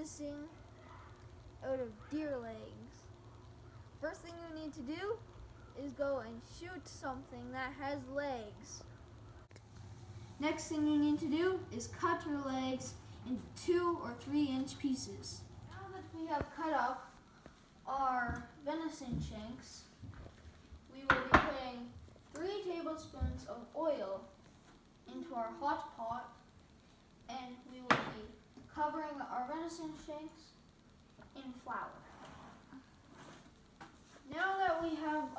venison out of deer legs. First thing you need to do is go and shoot something that has legs. Next thing you need to do is cut your legs into 2 or 3 inch pieces. Now that we have cut up our venison shanks, we will be putting 3 tablespoons of oil into our hot pot, and we will be covering our venison shanks in flour. Now that we have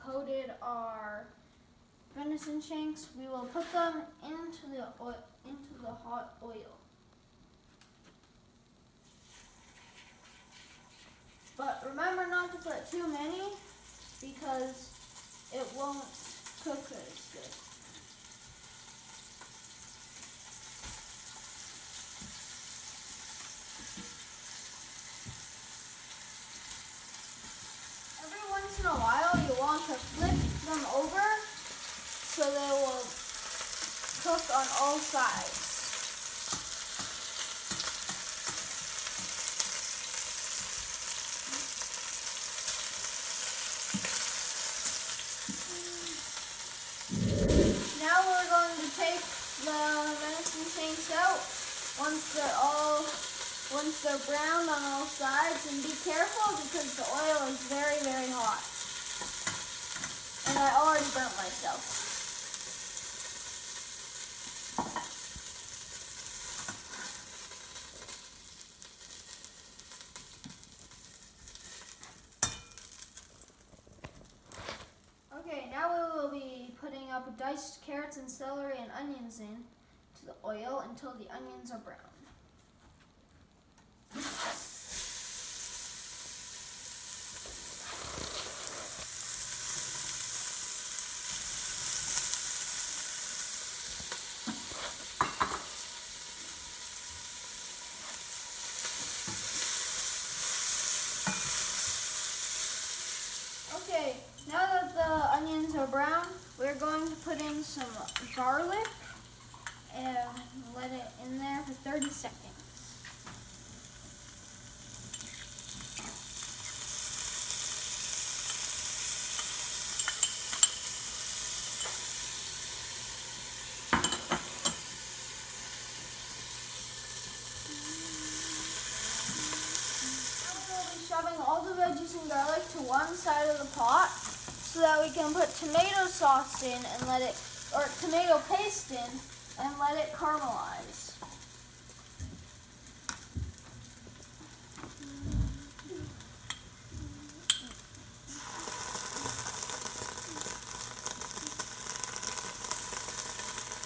coated our venison shanks, we will put them into the hot oil. But remember not to put too many because it won't cook as good. Every once in a while you want to flip them over so they will cook on all sides. Now we're going to take the venison shanks out once they're browned on all sides, and be careful because the oil is very, very hot. And I already burnt myself. Okay, now we will be putting up diced carrots and celery and onions into the oil until the onions are brown. Okay, now that the onions are brown, we're going to put in some garlic and let it in there for 30 seconds. Shoving all the veggies and garlic to one side of the pot so that we can put tomato sauce in and tomato paste in and let it caramelize.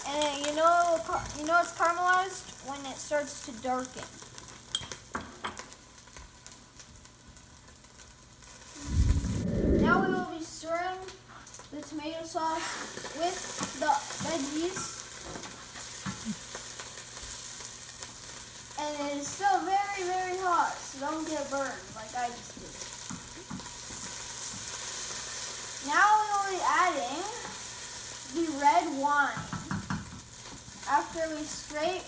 And you know it's caramelized when it starts to darken. Now we will be stirring the tomato sauce with the veggies. And it is still very, very hot, so don't get burned like I just did. Now we will be adding the red wine after we scrape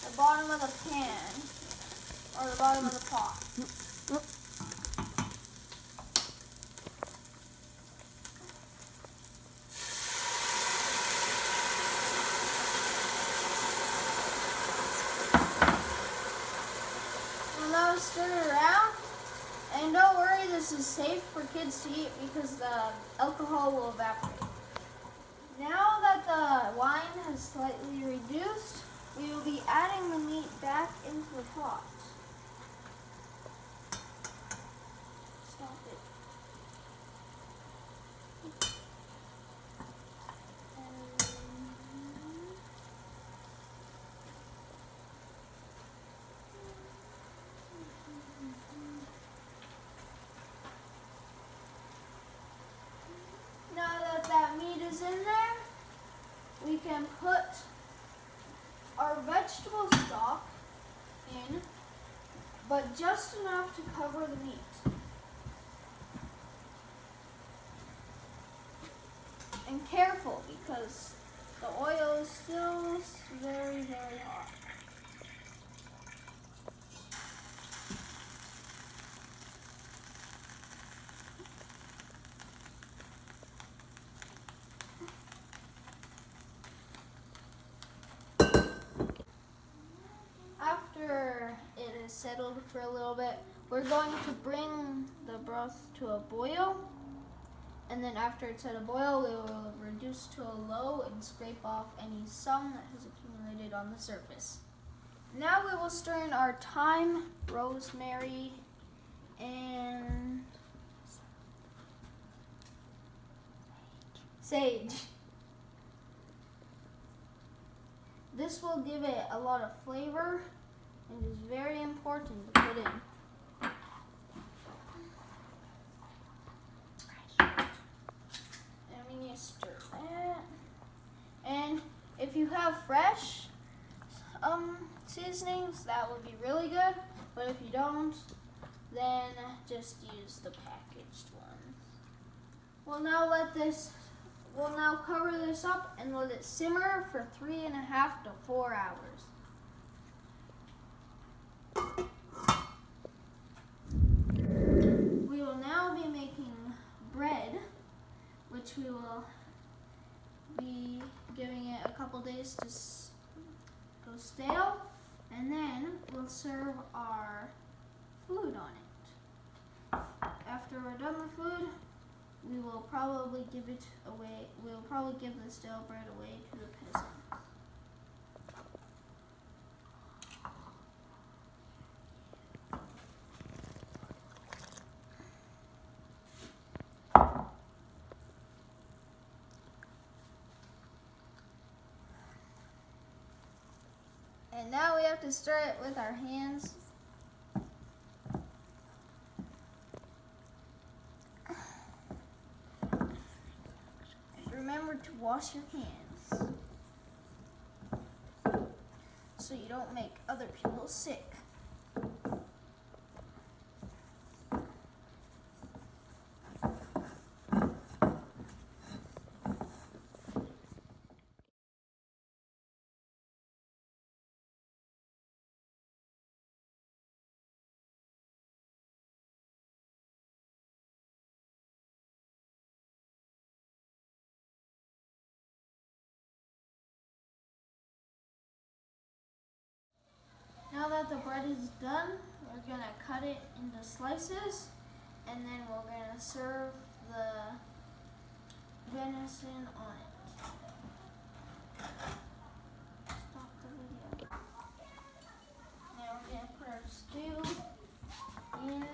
the bottom of the pan or the bottom of the pot. Now stir it around, and don't worry, this is safe for kids to eat because the alcohol will evaporate. Now that the wine has slightly reduced, we will be adding the meat back into the pot. Stop it. Now that meat is in there, we can put our vegetable stock in, but just enough to cover the meat. And careful because the oil is still very, very hot. has settled for a little bit, we're going to bring the broth to a boil. And then after it's at a boil, we will reduce to a low and scrape off any scum that has accumulated on the surface. Now we will stir in our thyme, rosemary, and sage. This will give it a lot of flavor and is very important to put in. And we need to stir that. And if you have fresh seasonings, that would be really good. But if you don't, then just use the packaged ones. We'll now cover this up and let it simmer for 3.5 to 4 hours. We will now be making bread, which we will be giving it a couple days to go stale, and then we'll serve our food on it. After we're done with food, we will probably give it away. We'll probably give the stale bread away to the peasants. And now we have to stir it with our hands. Remember to wash your hands so you don't make other people sick. Now that the bread is done, we're going to cut it into slices, and then we're going to serve the venison on it. Stop the video. Now we're going to put our stew in.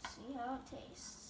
See how it tastes.